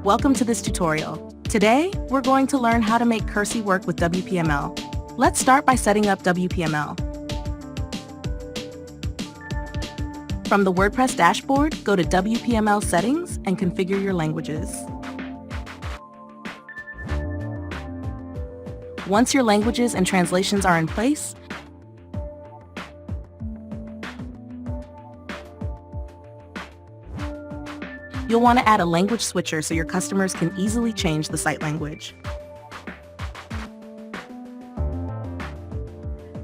Welcome to this tutorial. Today, we're going to learn how to make CURCY work with WPML. Let's start by setting up WPML. From the WordPress dashboard, go to WPML settings and configure your languages. Once your languages and translations are in place, you'll want to add a language switcher so your customers can easily change the site language.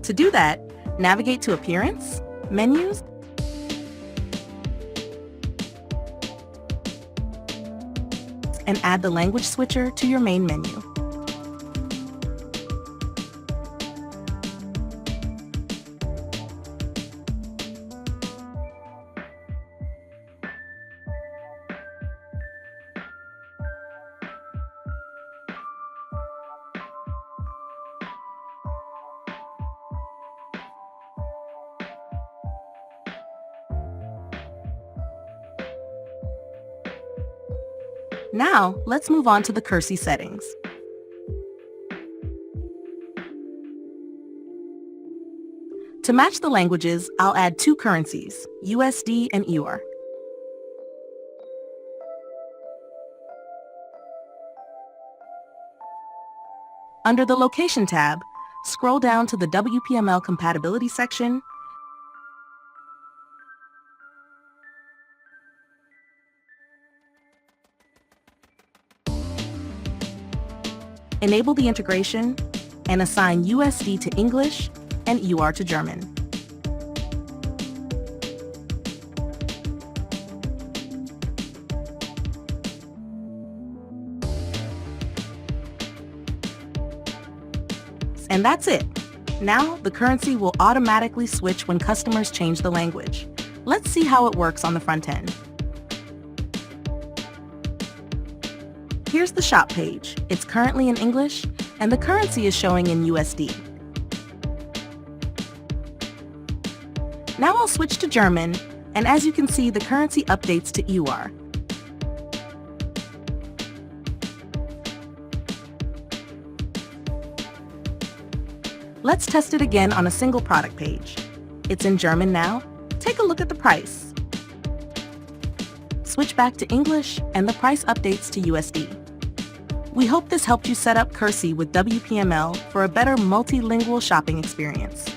To do that, navigate to Appearance, Menus, and add the language switcher to your main menu. Now, let's move on to the CURCY settings. To match the languages, I'll add two currencies, USD and EUR. Under the Location tab, scroll down to the WPML Compatibility section enable the integration, and assign USD to English and EUR to German. And that's it. Now, the currency will automatically switch when customers change the language. Let's see how it works on the front end. Here's the shop page. It's currently in English, and the currency is showing in USD. Now I'll switch to German, and as you can see, the currency updates to EUR. Let's test it again on a single product page. It's in German now. Take a look at the price. Switch back to English, and the price updates to USD. We hope this helped you set up CURCY with WPML for a better multilingual shopping experience.